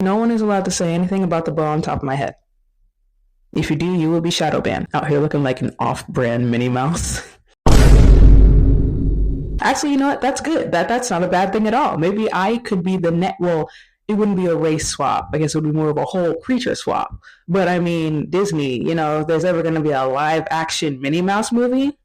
No one is allowed to say anything about the bow on top of my head. If you do, you will be shadow banned. Out here looking like an off-brand Minnie Mouse. Actually, you know what? That's good. That's not a bad thing at all. Maybe I could be the net. Well, it wouldn't be a race swap. I guess it would be more of a whole creature swap. But I mean, Disney, you know, if there's ever going to be a live action Minnie Mouse movie,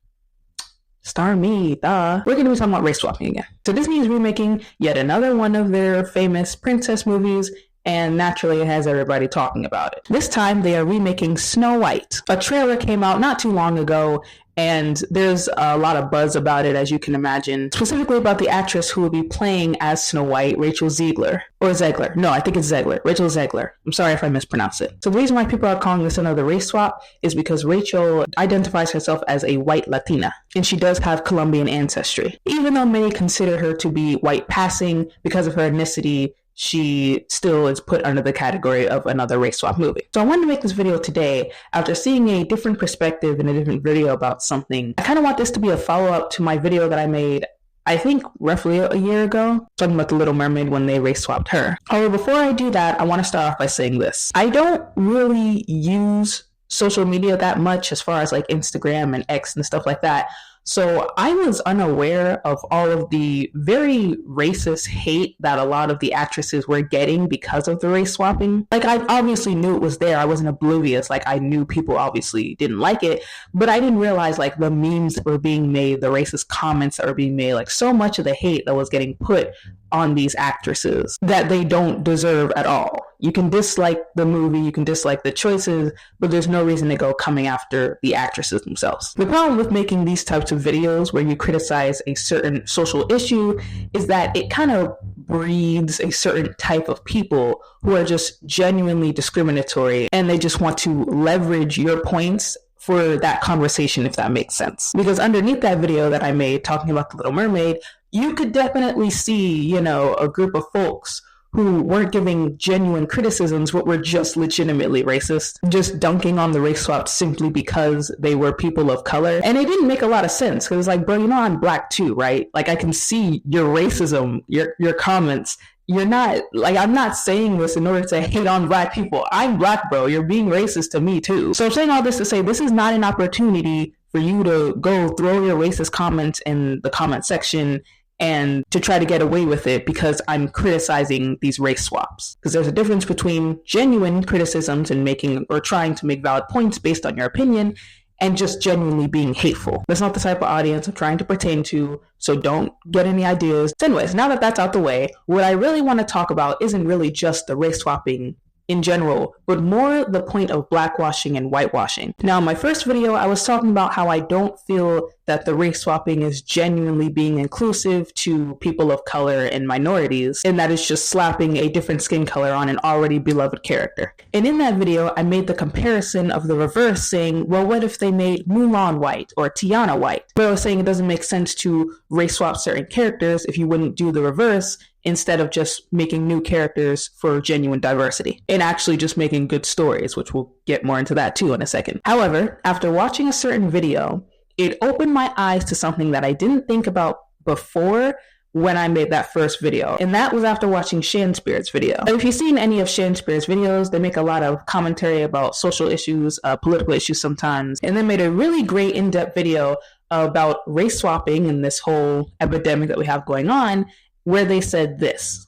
star me, duh. We're going to be talking about race swapping again. So Disney is remaking yet another one of their famous princess movies, and naturally it has everybody talking about it. This time they are remaking Snow White. A trailer came out not too long ago, and there's a lot of buzz about it, as you can imagine, specifically about the actress who will be playing as Snow White, Rachel Zegler. Or Zegler. No, I think it's Zegler. Rachel Zegler. I'm sorry if I mispronounce it. So the reason why people are calling this another race swap is because Rachel identifies herself as a white Latina, and she does have Colombian ancestry. Even though many consider her to be white passing because of her ethnicity, she still is put under the category of another race swap movie. So I wanted to make this video today after seeing a different perspective in a different video about something. I kind of want this to be a follow-up to my video that I made, I think roughly a year ago, talking about the Little Mermaid when they race swapped her. However, before I do that, I want to start off by saying this. I don't really use social media that much as far as like Instagram and X and stuff like that. So I was unaware of all of the very racist hate that a lot of the actresses were getting because of the race swapping. Like, I obviously knew it was there. I wasn't oblivious. Like, I knew people obviously didn't like it, but I didn't realize like the memes that were being made, the racist comments that were being made, like so much of the hate that was getting put on these actresses that they don't deserve at all. You can dislike the movie, you can dislike the choices, but there's no reason to go coming after the actresses themselves. The problem with making these types of videos where you criticize a certain social issue is that it kind of breeds a certain type of people who are just genuinely discriminatory, and they just want to leverage your points for that conversation, if that makes sense. Because underneath that video that I made talking about the Little Mermaid, you could definitely see, you know, a group of folks who weren't giving genuine criticisms, but were just legitimately racist, just dunking on the race swap simply because they were people of color. And it didn't make a lot of sense, because like, bro, you know I'm black too, right? Like, I can see your racism, your comments. You're not, like, I'm not saying this in order to hate on black people. I'm black, bro. You're being racist to me too. So I'm saying all this to say this is not an opportunity for you to go throw your racist comments in the comment section and to try to get away with it because I'm criticizing these race swaps. Because there's a difference between genuine criticisms and making or trying to make valid points based on your opinion and just genuinely being hateful. That's not the type of audience I'm trying to pertain to, so don't get any ideas. So anyways, now that that's out the way, what I really want to talk about isn't really just the race swapping in general, but more the point of blackwashing and whitewashing. Now, in my first video, I was talking about how I don't feel that the race swapping is genuinely being inclusive to people of color and minorities, and that it's just slapping a different skin color on an already beloved character. And in that video, I made the comparison of the reverse, saying, well, what if they made Mulan white or Tiana white? But I was saying it doesn't make sense to race swap certain characters if you wouldn't do the reverse, instead of just making new characters for genuine diversity and actually just making good stories, which we'll get more into that too in a second. However, after watching a certain video, it opened my eyes to something that I didn't think about before when I made that first video. And that was after watching Shanspirit's video. If you've seen any of Shanspirit's videos, they make a lot of commentary about social issues, political issues sometimes, and they made a really great in-depth video about race swapping and this whole epidemic that we have going on, where they said this.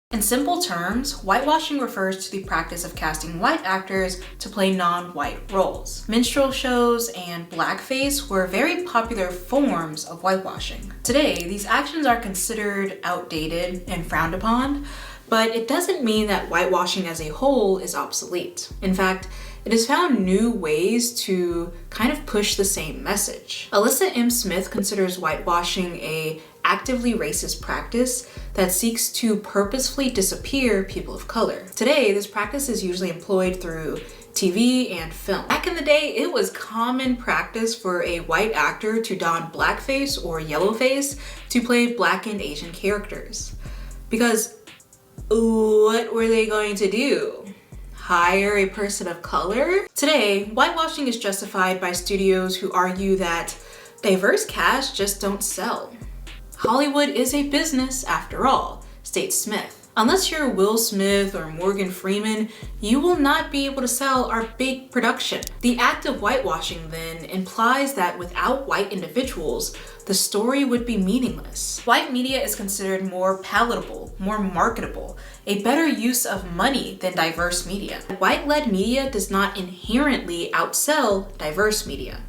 In simple terms, whitewashing refers to the practice of casting white actors to play non-white roles. Minstrel shows and blackface were very popular forms of whitewashing. Today, these actions are considered outdated and frowned upon, but it doesn't mean that whitewashing as a whole is obsolete. In fact, it has found new ways to kind of push the same message. Alyssa M. Smith considers whitewashing a actively racist practice that seeks to purposefully disappear people of color. Today, this practice is usually employed through TV and film. Back in the day, it was common practice for a white actor to don blackface or yellowface to play Black and Asian characters. Because what were they going to do? Hire a person of color? Today, whitewashing is justified by studios who argue that diverse casts just don't sell. Hollywood is a business after all. states Smith. Unless you're Will Smith or Morgan Freeman, you will not be able to sell our big production. The act of whitewashing then implies that without white individuals, the story would be meaningless. White media is considered more palatable, more marketable, a better use of money than diverse media. White-led media does not inherently outsell diverse media.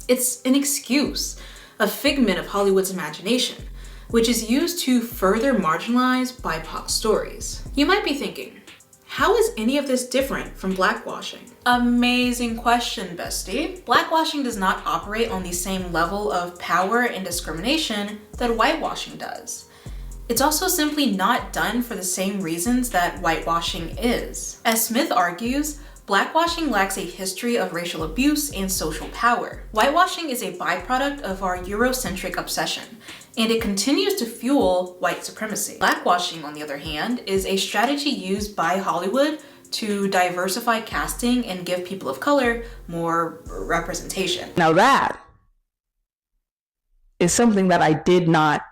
It's an excuse, a figment of Hollywood's imagination, which is used to further marginalize BIPOC stories. You might be thinking, how is any of this different from blackwashing? Amazing question, bestie. Blackwashing does not operate on the same level of power and discrimination that whitewashing does. It's also simply not done for the same reasons that whitewashing is. As Smith argues, blackwashing lacks a history of racial abuse and social power. Whitewashing is a byproduct of our Eurocentric obsession, and it continues to fuel white supremacy. Blackwashing, on the other hand, is a strategy used by Hollywood to diversify casting and give people of color more representation. Now that is something that I did not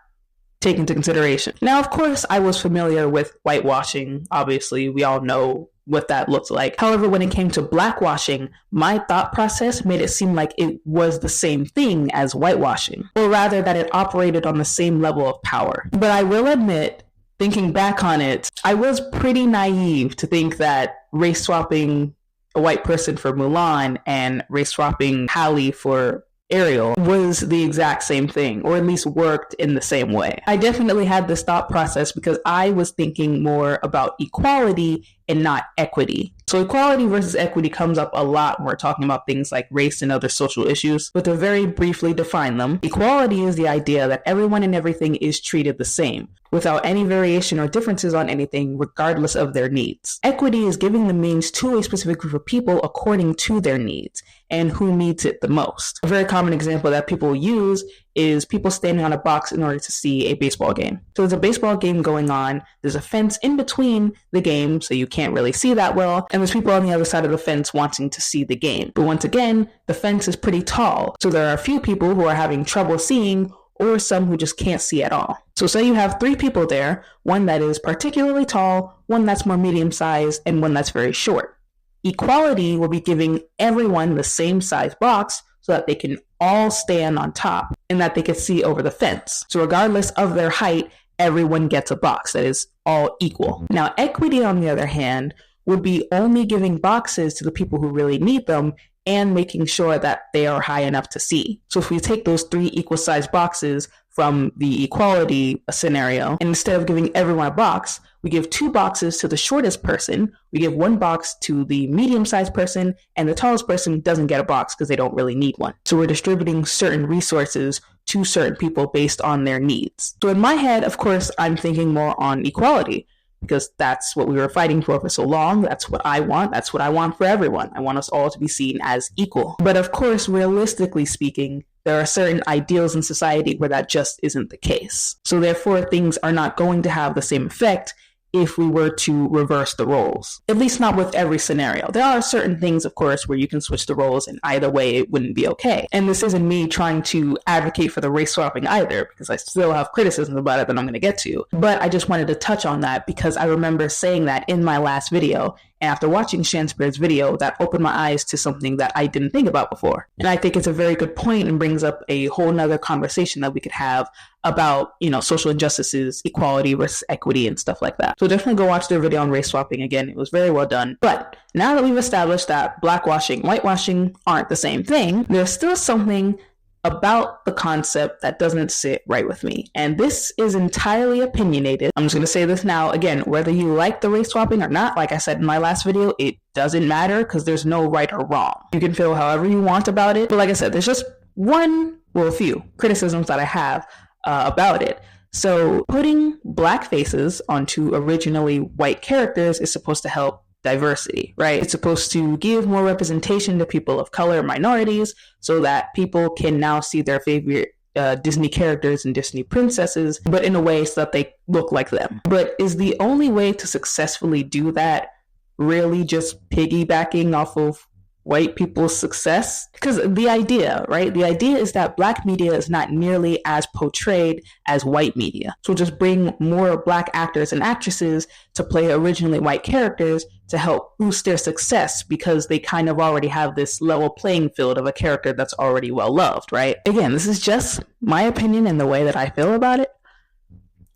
take into consideration. Now, of course, I was familiar with whitewashing. Obviously, we all know what that looks like. However, when it came to blackwashing, my thought process made it seem like it was the same thing as whitewashing, or rather that it operated on the same level of power. But I will admit, thinking back on it, I was pretty naive to think that race swapping a white person for Mulan and race swapping Halle for Ariel was the exact same thing, or at least worked in the same way. I definitely had this thought process because I was thinking more about equality and not equity. So equality versus equity comes up a lot when we're talking about things like race and other social issues, but to very briefly define them, equality is the idea that everyone and everything is treated the same, without any variation or differences on anything, regardless of their needs. Equity is giving the means to a specific group of people according to their needs and who needs it the most. A very common example that people use is people standing on a box in order to see a baseball game. So there's a baseball game going on, there's a fence in between the game, so you can't really see that well, and there's people on the other side of the fence wanting to see the game. But once again, the fence is pretty tall, so there are a few people who are having trouble seeing, or some who just can't see at all. So say you have 3 people there, one that is particularly tall, one that's more medium-sized, and one that's very short. Equality will be giving everyone the same size box so that they can all stand on top and that they can see over the fence. So regardless of their height, everyone gets a box that is all equal. Now, equity, on the other hand, would be only giving boxes to the people who really need them and making sure that they are high enough to see. So if we take those 3 equal sized boxes from the equality scenario, and instead of giving everyone a box, we give 2 boxes to the shortest person, we give 1 box to the medium-sized person, and the tallest person doesn't get a box because they don't really need one. So we're distributing certain resources to certain people based on their needs. So in my head, of course, I'm thinking more on equality, because that's what we were fighting for so long. That's what I want. That's what I want for everyone. I want us all to be seen as equal. But of course, realistically speaking, there are certain ideals in society where that just isn't the case. So therefore, things are not going to have the same effect if we were to reverse the roles. At least not with every scenario. There are certain things, of course, where you can switch the roles and either way it wouldn't be okay. And this isn't me trying to advocate for the race swapping either, because I still have criticisms about it that I'm going to get to. But I just wanted to touch on that because I remember saying that in my last video. And after watching Shanspeare's video, that opened my eyes to something that I didn't think about before. And I think it's a very good point and brings up a whole nother conversation that we could have about, social injustices, equality versus equity and stuff like that. So definitely go watch their video on race swapping again. It was very well done. But now that we've established that blackwashing, whitewashing aren't the same thing, there's still something about the concept that doesn't sit right with me. And this is entirely opinionated. I'm just going to say this now. Again, whether you like the race swapping or not, like I said in my last video, it doesn't matter because there's no right or wrong. You can feel however you want about it. But like I said, there's just a few criticisms that I have about it. So putting black faces onto originally white characters is supposed to help diversity, right? It's supposed to give more representation to people of color and minorities so that people can now see their favorite Disney characters and Disney princesses, but in a way so that they look like them. But is the only way to successfully do that really just piggybacking off of white people's success. Because the idea, right? The idea is that Black media is not nearly as portrayed as white media. So just bring more Black actors and actresses to play originally white characters to help boost their success, because they kind of already have this level playing field of a character that's already well loved, right? Again, this is just my opinion and the way that I feel about it.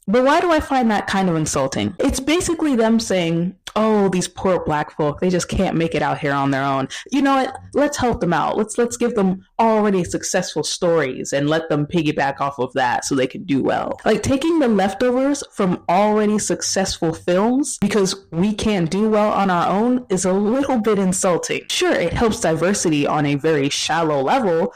But why do I find that kind of insulting? It's basically them saying, oh, these poor Black folk, they just can't make it out here on their own. You know what? Let's help them out. Let's give them already successful stories and let them piggyback off of that so they can do well. Like, taking the leftovers from already successful films because we can't do well on our own is a little bit insulting. Sure, it helps diversity on a very shallow level,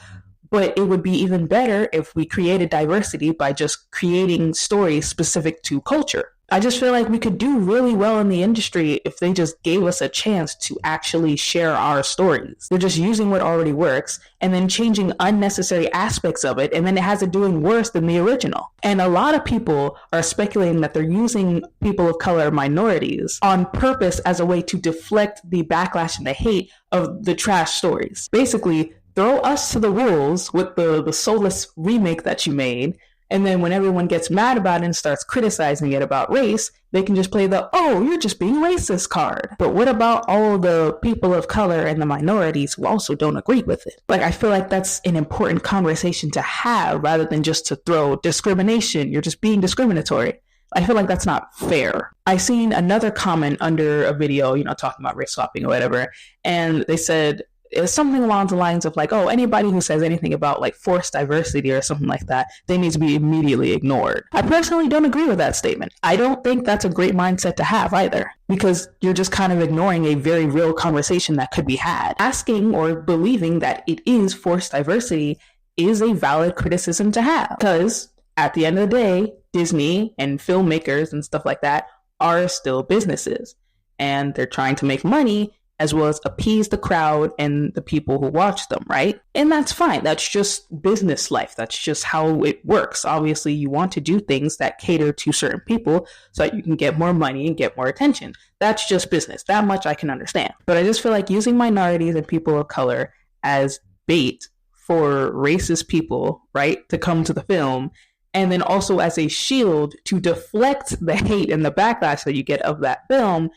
but it would be even better if we created diversity by just creating stories specific to culture. I just feel like we could do really well in the industry if they just gave us a chance to actually share our stories. They're just using what already works and then changing unnecessary aspects of it, and then it has it doing worse than the original. And a lot of people are speculating that they're using people of color, minorities, on purpose as a way to deflect the backlash and the hate of the trash stories. Basically, throw us to the wolves with the soulless remake that you made, and then when everyone gets mad about it and starts criticizing it about race, they can just play the, oh, you're just being racist card. But what about all the people of color and the minorities who also don't agree with it? Like, I feel like that's an important conversation to have rather than just to throw discrimination. You're just being discriminatory. I feel like that's not fair. I seen another comment under a video, talking about race swapping or whatever, and they said, it's something along the lines of like, oh, anybody who says anything about like forced diversity or something like that, they need to be immediately ignored. I personally don't agree with that statement. I don't think that's a great mindset to have either, because you're just kind of ignoring a very real conversation that could be had. Asking or believing that it is forced diversity is a valid criticism to have, because at the end of the day, Disney and filmmakers and stuff like that are still businesses, and they're trying to make money as well as appease the crowd and the people who watch them, right? And that's fine. That's just business life. That's just how it works. Obviously, you want to do things that cater to certain people so that you can get more money and get more attention. That's just business. That much I can understand. But I just feel like using minorities and people of color as bait for racist people, right, to come to the film, and then also as a shield to deflect the hate and the backlash that you get of that film,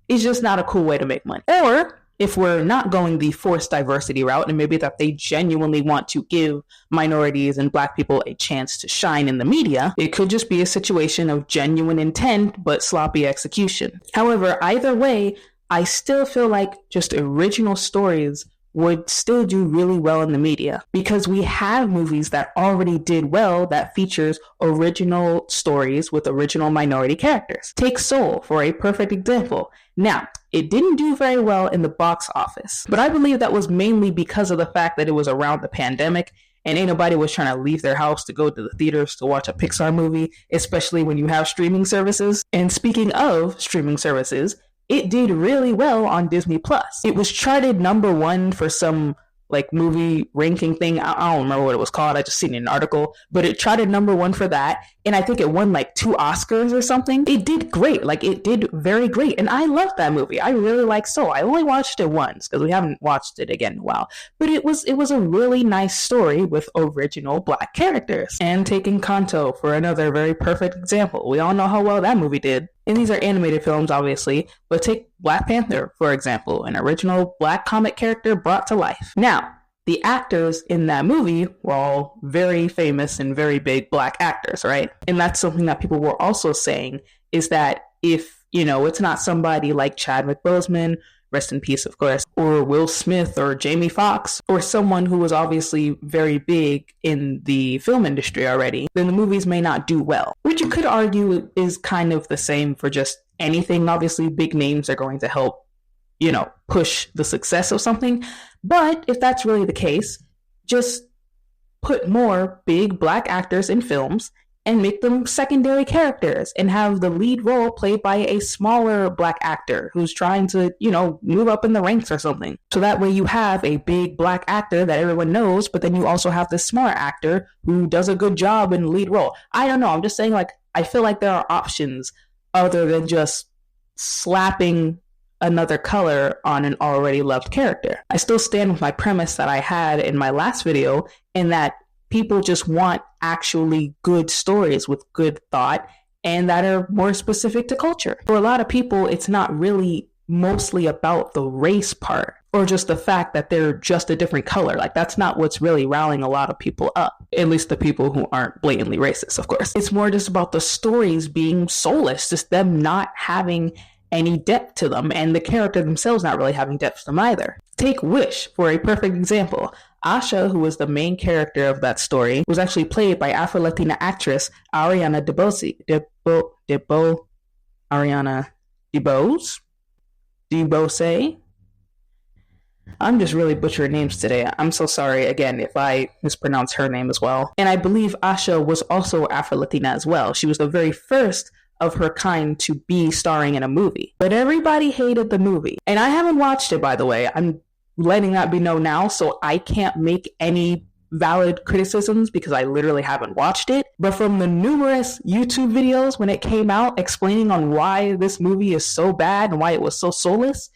is just not a cool way to make money. Or if we're not going the forced diversity route, and maybe that they genuinely want to give minorities and Black people a chance to shine in the media, it could just be a situation of genuine intent but sloppy execution. However, either way, I still feel like just original stories would still do really well in the media, because we have movies that already did well that features original stories with original minority characters. Take Soul for a perfect example. Now, it didn't do very well in the box office, but I believe that was mainly because of the fact that it was around the pandemic and ain't nobody was trying to leave their house to go to the theaters to watch a Pixar movie, especially when you have streaming services. And speaking of streaming services, it did really well on Disney Plus. It was charted #1 for some like movie ranking thing. I don't remember what it was called. I just seen an article, but it charted #1 for that. And I think it won like 2 Oscars or something. It did great. Like, it did very great. And I loved that movie. I really like Soul. I only watched it once because we haven't watched it again in a while. But it was a really nice story with original Black characters. And taking Kanto for another very perfect example. We all know how well that movie did. And these are animated films, obviously, but take Black Panther, for example, an original Black comic character brought to life. Now, the actors in that movie were all very famous and very big Black actors, right? And that's something that people were also saying, is that if, it's not somebody like Chadwick Boseman, rest in peace, of course, or Will Smith or Jamie Foxx, or someone who was obviously very big in the film industry already, then the movies may not do well. Which you could argue is kind of the same for just anything. Obviously, big names are going to help, push the success of something. But if that's really the case, just put more big Black actors in films and make them secondary characters and have the lead role played by a smaller Black actor who's trying to, move up in the ranks or something. So that way you have a big Black actor that everyone knows, but then you also have the smaller actor who does a good job in the lead role. I don't know. I'm just saying, like, I feel like there are options other than just slapping another color on an already loved character. I still stand with my premise that I had in my last video, in that people just want actually good stories with good thought and that are more specific to culture. For a lot of people, it's not really mostly about the race part or just the fact that they're just a different color. Like, that's not what's really riling a lot of people up, at least the people who aren't blatantly racist, of course. It's more just about the stories being soulless, just them not having any depth to them, and the character themselves not really having depth to them either. Take Wish for a perfect example. Asha, who was the main character of that story, was actually played by Afro-Latina actress Ariana DeBose. I'm just really butchering names today. I'm so sorry again if I mispronounce her name as well. And I believe Asha was also Afro-Latina as well. She was the very first of her kind to be starring in a movie. But everybody hated the movie. And I haven't watched it, by the way. I'm letting that be known now, so I can't make any valid criticisms because I literally haven't watched it. But from the numerous YouTube videos when it came out explaining on why this movie is so bad and why it was so soulless,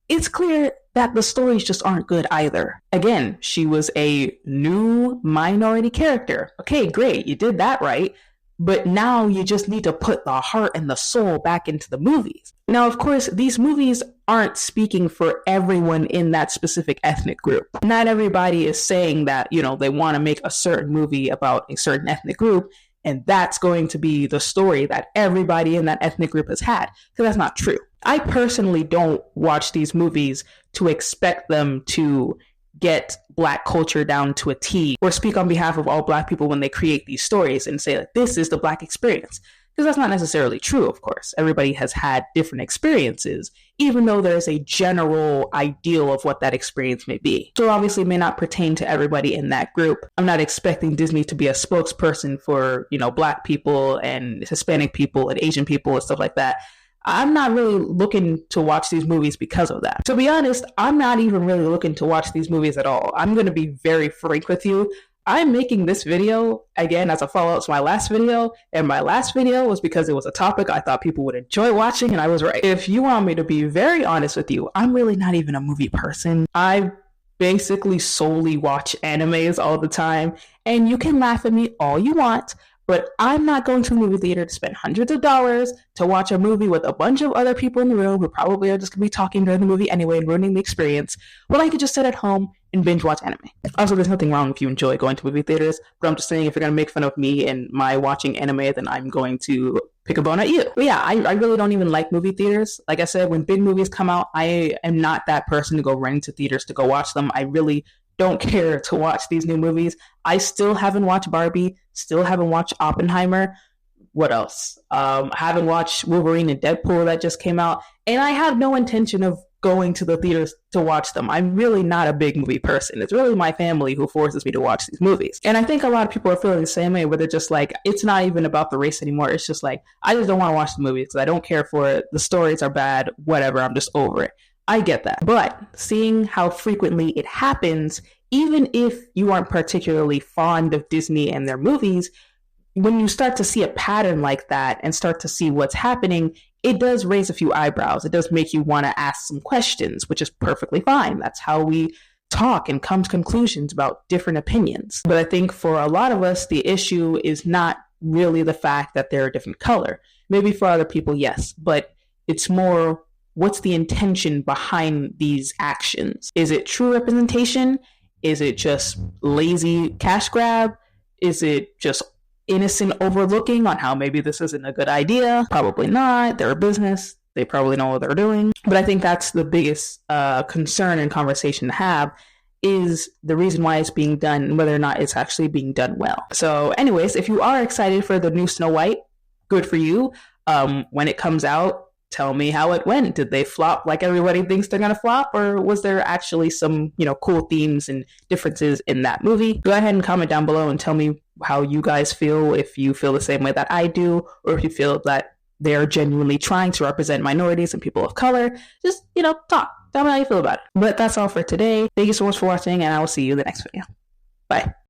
it's clear that the stories just aren't good either. Again, she was a new minority character. Okay, great, you did that right. But now you just need to put the heart and the soul back into the movies. Now, of course, these movies aren't speaking for everyone in that specific ethnic group. Not everybody is saying that, they want to make a certain movie about a certain ethnic group, and that's going to be the story that everybody in that ethnic group has had, because that's not true. I personally don't watch these movies to expect them to get Black culture down to a T or speak on behalf of all Black people when they create these stories and say that this is the Black experience. Because that's not necessarily true, of course. Everybody has had different experiences, even though there's a general ideal of what that experience may be. So obviously it may not pertain to everybody in that group. I'm not expecting Disney to be a spokesperson for, Black people and Hispanic people and Asian people and stuff like that. I'm not really looking to watch these movies because of that. To be honest, I'm not even really looking to watch these movies at all. I'm going to be very frank with you. I'm making this video, again, as a follow-up to my last video, and my last video was because it was a topic I thought people would enjoy watching, and I was right. If you want me to be very honest with you, I'm really not even a movie person. I basically solely watch animes all the time, and you can laugh at me all you want, but I'm not going to the movie theater to spend hundreds of dollars to watch a movie with a bunch of other people in the room who probably are just going to be talking during the movie anyway and ruining the experience, when I could just sit at home and binge watch anime. Also, there's nothing wrong if you enjoy going to movie theaters, but I'm just saying if you're going to make fun of me and my watching anime, then I'm going to pick a bone at you. But yeah, I really don't even like movie theaters. Like I said, when big movies come out, I am not that person to go run into theaters to go watch them. I really don't care to watch these new movies. I still haven't watched Barbie, still haven't watched Oppenheimer. What else? I haven't watched Wolverine and Deadpool that just came out, and I have no intention of going to the theaters to watch them. I'm really not a big movie person. It's really my family who forces me to watch these movies. And I think a lot of people are feeling the same way, where they're just like, it's not even about the race anymore. It's just like, I just don't want to watch the movies because I don't care for it. The stories are bad, whatever, I'm just over it. I get that. But seeing how frequently it happens, even if you aren't particularly fond of Disney and their movies, when you start to see a pattern like that and start to see what's happening, it does raise a few eyebrows. It does make you want to ask some questions, which is perfectly fine. That's how we talk and come to conclusions about different opinions. But I think for a lot of us, the issue is not really the fact that they're a different color. Maybe for other people, yes, but it's more, what's the intention behind these actions? Is it true representation? Is it just lazy cash grab? Is it just innocent overlooking on how maybe this isn't a good idea? Probably not. They're a business. They probably know what they're doing. But I think that's the biggest concern and conversation to have, is the reason why it's being done and whether or not it's actually being done well. So anyways, if you are excited for the new Snow White, good for you. When it comes out, tell me how it went. Did they flop like everybody thinks they're going to flop? Or was there actually some, cool themes and differences in that movie? Go ahead and comment down below and tell me how you guys feel, if you feel the same way that I do, or if you feel that they're genuinely trying to represent minorities and people of color. Just, talk. Tell me how you feel about it. But that's all for today. Thank you so much for watching, and I will see you in the next video. Bye.